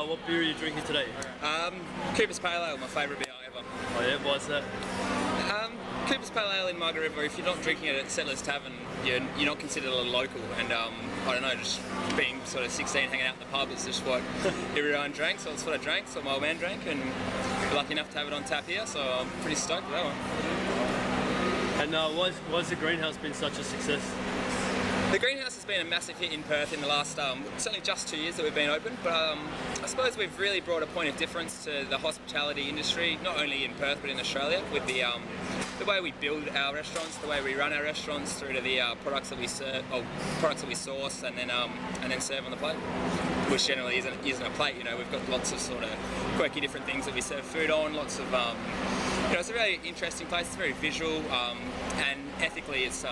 what beer are you drinking today? Cooper's Pale Ale, my favourite beer ever. Oh yeah, why's that? Cooper's Pale Ale in Margaret River, if you're not drinking it at Settlers Tavern, you're not considered a local, and I don't know, just being sort of 16 hanging out in the pub is just what everyone drank, so it's what I drank, so my old man drank, and we're lucky enough to have it on tap here, so I'm pretty stoked with that one. And why's the Greenhouse been such a success? The Greenhouse has been a massive hit in Perth in the last, certainly just 2 years that we've been open, but I suppose we've really brought a point of difference to the hospitality industry, not only in Perth but in Australia, with the way we build our restaurants, the way we run our restaurants, through to the products that we serve, or products that we source and then serve on the plate, which generally isn't a plate. You know, we've got lots of sort of quirky different things that we serve food on, lots of you know, it's a really interesting place. It's very visual, and ethically, it's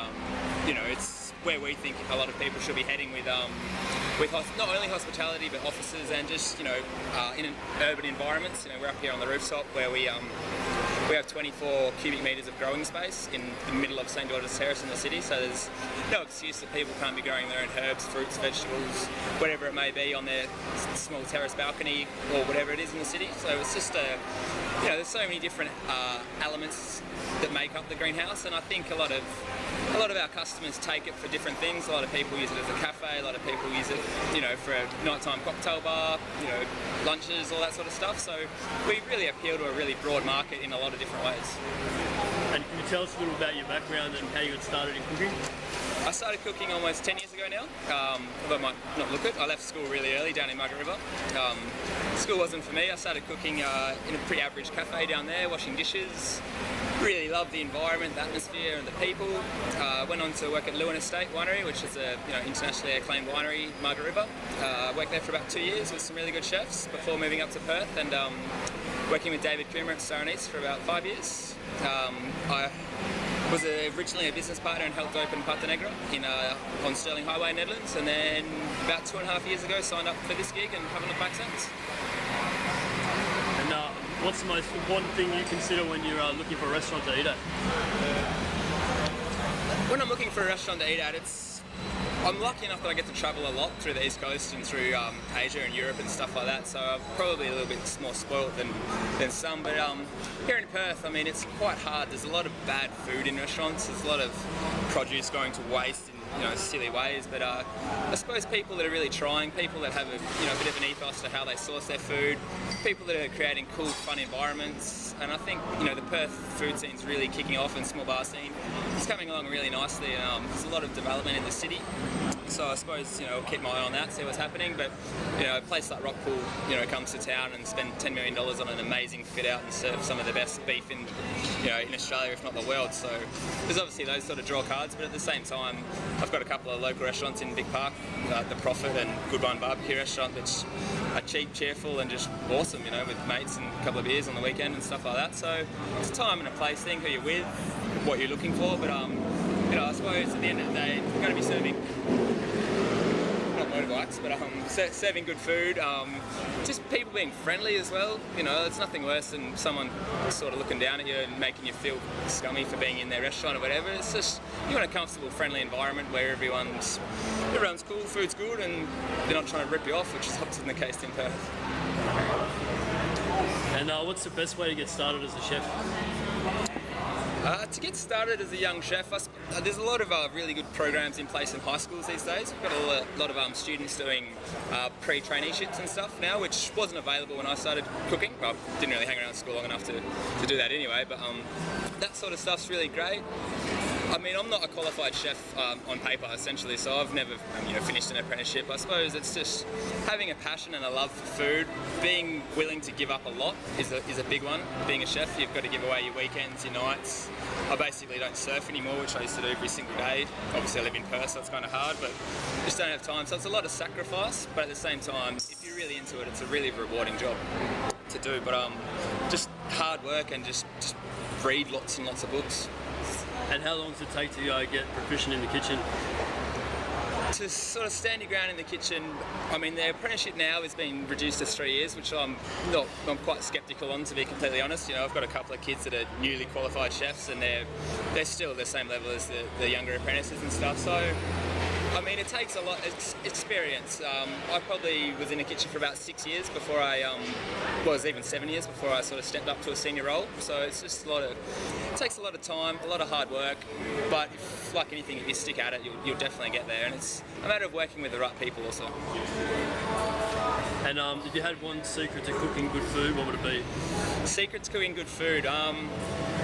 it's where we think a lot of people should be heading with not only hospitality but offices and just in urban environments. You know, we're up here on the rooftop where we have 24 cubic metres of growing space in the middle of St George's Terrace in the city, so there's no excuse that people can't be growing their own herbs, fruits, vegetables, whatever it may be on their small terrace balcony or whatever it is in the city. So it's just there's so many different elements that make up the Greenhouse, and I think a lot of our customers take it for different things. A lot of people use it as a cafe, a lot of people use it, for a nighttime cocktail bar, lunches, all that sort of stuff. So we really appeal to a really broad market in a lot of different ways. And can you tell us a little about your background and how you got started in cooking? I started cooking almost 10 years ago now, although I might not look it. I left school really early down in Margaret River. School wasn't for me. I started cooking in a pretty average cafe down there, washing dishes. Really loved the environment, the atmosphere and the people. Went on to work at Lewin Estate Winery, which is a internationally acclaimed winery in Margaret River. Worked there for about 2 years with some really good chefs before moving up to Perth, and working with David Coomer at Star Anise for about 5 years. I was originally a business partner and helped open Pata Negra on Stirling Highway in Netherlands, and then about 2.5 years ago signed up for this gig and haven't looked back since. And what's the most important thing you consider when you're looking for a restaurant to eat at? When I'm looking for a restaurant to eat at, I'm lucky enough that I get to travel a lot through the East Coast and through Asia and Europe and stuff like that, so I'm probably a little bit more spoilt than some, but here in Perth, I mean, it's quite hard. There's a lot of bad food in restaurants, there's a lot of produce going to waste in silly ways, but I suppose people that are really trying, people that have a bit of an ethos to how they source their food, people that are creating cool, fun environments, and I think the Perth food scene's really kicking off, and small bar scene is coming along really nicely. There's a lot of development in the city, so I suppose I'll keep my eye on that, see what's happening. But a place like Rockpool comes to town and spend $10 million on an amazing fit out and serve some of the best beef in Australia, if not the world. So there's obviously those sort of draw cards, but at the same time, I've got a couple of local restaurants in Vic Park, the Prophet and Good One Barbecue restaurant, which are cheap, cheerful and just awesome, with mates and a couple of beers on the weekend and stuff like that. So it's a time and a place thing, who you're with, what you're looking for, but I suppose at the end of the day, we're going to be serving, not motorbikes, but serving good food, just people being friendly as well. It's nothing worse than someone sort of looking down at you and making you feel scummy for being in their restaurant or whatever. It's just, you want a comfortable, friendly environment where everyone's cool, food's good, and they're not trying to rip you off, which is often the case in Perth. And what's the best way to get started as a chef? To get started as a young chef, there's a lot of really good programs in place in high schools these days. We've got a lot of students doing pre-traineeships and stuff now, which wasn't available when I started cooking. Well, I didn't really hang around school long enough to do that anyway, but that sort of stuff's really great. I mean, I'm not a qualified chef on paper, essentially, so I've never finished an apprenticeship. I suppose it's just having a passion and a love for food. Being willing to give up a lot is a big one. Being a chef, you've got to give away your weekends, your nights. I basically don't surf anymore, which I used to do every single day. Obviously I live in Perth, so it's kind of hard, but just don't have time. So it's a lot of sacrifice, but at the same time, if you're really into it, it's a really rewarding job to do. But just hard work and just read lots and lots of books. And how long does it take to get proficient in the kitchen? To sort of stand your ground in the kitchen, I mean, the apprenticeship now has been reduced to 3 years, which I'm quite sceptical on, to be completely honest. I've got a couple of kids that are newly qualified chefs, and they're still at the same level as the younger apprentices and stuff. So I mean, it takes a lot of experience. I probably was in the kitchen for about 6 years before I, well, it was even 7 years before I sort of stepped up to a senior role. So it's just it takes a lot of time, a lot of hard work, but if, like anything, if you stick at it, you'll definitely get there. And it's a matter of working with the right people also. And if you had one secret to cooking good food, what would it be? Secret to cooking good food?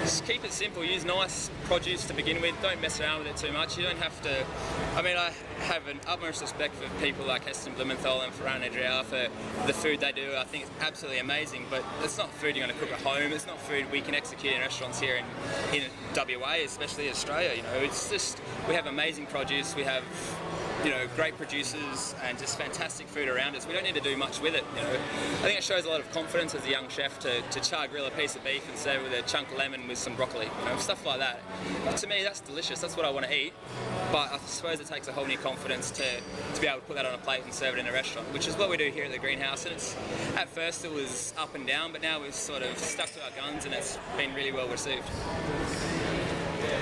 Just keep it simple. Use nice produce to begin with. Don't mess around with it too much. You don't have to. I mean, I have an utmost respect for people like Heston Blumenthal and Ferran Adrià for the food they do. I think it's absolutely amazing, but it's not food you're going to cook at home. It's not food we can execute in restaurants here in WA, especially Australia. You know, it's just, we have amazing produce. We have, you know, great producers and just fantastic food around us. We don't need to do much with it, you know. I think it shows a lot of confidence as a young chef to char grill a piece of beef and serve it with a chunk of lemon with some broccoli, you know, stuff like that. To me, that's delicious. That's what I want to eat. But I suppose it takes a whole new confidence to be able to put that on a plate and serve it in a restaurant, which is what we do here at the Greenhouse. And it's, at first it was up and down, but now we've sort of stuck to our guns and it's been really well received.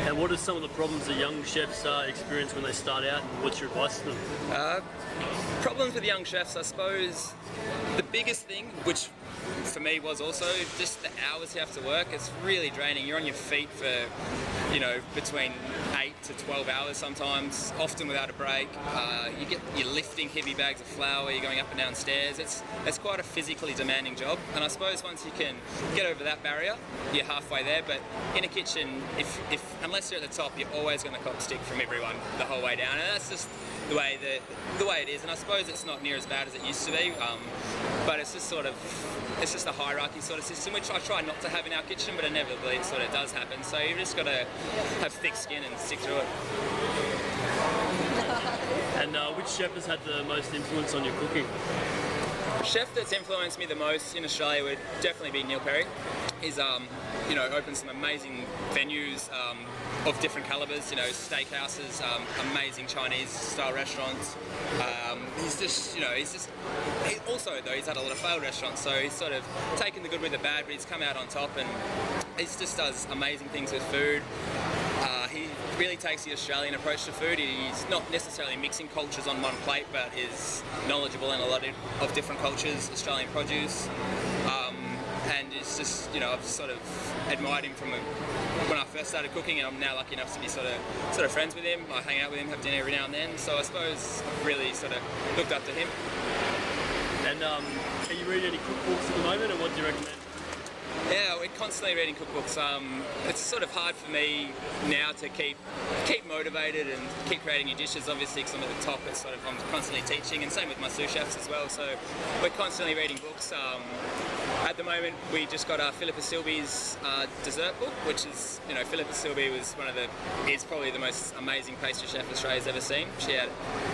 And what are some of the problems that young chefs experience when they start out, and what's your advice to them? Problems with young chefs, I suppose, the biggest thing, which for me was also just the hours you have to work. It's really draining. You're on your feet for, you know, between 8 to 12 hours sometimes, often without a break. You're lifting heavy bags of flour, you're going up and down stairs. It's quite a physically demanding job, and I suppose once you can get over that barrier, you're halfway there. But in a kitchen, if unless you're at the top, you're always going to cop stick from everyone the whole way down, and that's just the way it is. And I suppose it's not near as bad as it used to be, but it's just a hierarchy sort of system, which I try not to have in our kitchen, but inevitably it sort of does happen. So you've just got to have thick skin and stick through it. And which chef has had the most influence on your cooking? Chef that's influenced me the most in Australia would definitely be Neil Perry. He's you know, opened some amazing venues of different calibers, you know, steakhouses, amazing Chinese style restaurants. He's just, you know, also though he's had a lot of failed restaurants, so he's sort of taken the good with the bad, but he's come out on top, and he just does amazing things with food. He really takes the Australian approach to food. He's not necessarily mixing cultures on one plate, but is knowledgeable in a lot of different cultures, Australian produce. And it's just, you know, I've sort of admired him from when I first started cooking, and I'm now lucky enough to be sort of friends with him. I hang out with him, have dinner every now and then, so I suppose I've really sort of looked up to him. And are you reading any cookbooks at the moment, and what do you recommend? Yeah, we're constantly reading cookbooks. It's sort of hard for me now to keep motivated and keep creating new dishes, obviously, because I'm at the top. It's sort of, I'm constantly teaching, and same with my sous chefs as well. So we're constantly reading books. At the moment, we just got Philippa Silby's dessert book, which is, you know, Philippa Silby was is probably the most amazing pastry chef Australia's ever seen. She had,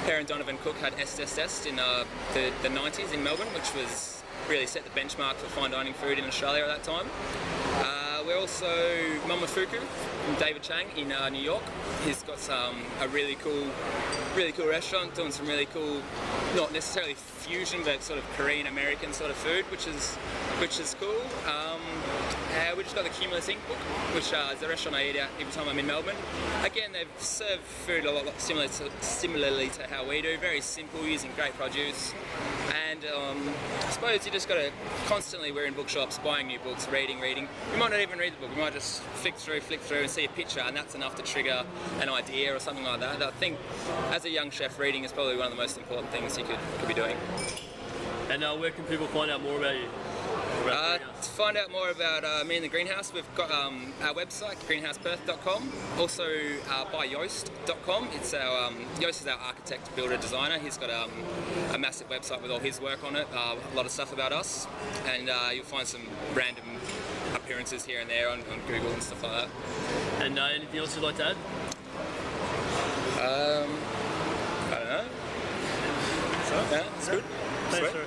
her and Donovan Cook had Est in the 90s in Melbourne, which was really set the benchmark for fine dining food in Australia at that time. We're also Momofuku from David Chang in New York. He's got a really cool restaurant doing some really cool, not necessarily fusion, but sort of Korean American sort of food, which is cool. We just got the Cumulus Inc. book, which is a restaurant I eat at every time I'm in Melbourne. Again, they've served food a lot similarly to how we do, very simple, using great produce. And I suppose you just got to constantly, we're in bookshops, buying new books, reading. We might not even read the book, we might just flick through and see a picture, and that's enough to trigger an idea or something like that. I think as a young chef, reading is probably one of the most important things you could be doing. And where can people find out more about you? To find out more about me and the Greenhouse, we've got our website, greenhouseperth.com. Also by Yoast.com. It's our Yoast is our architect, builder, designer. He's got a massive website with all his work on it, a lot of stuff about us, and you'll find some random appearances here and there on Google and stuff like that. And anything else you'd like to add? I don't know. So, Yeah, it's good. Thanks, Sweet.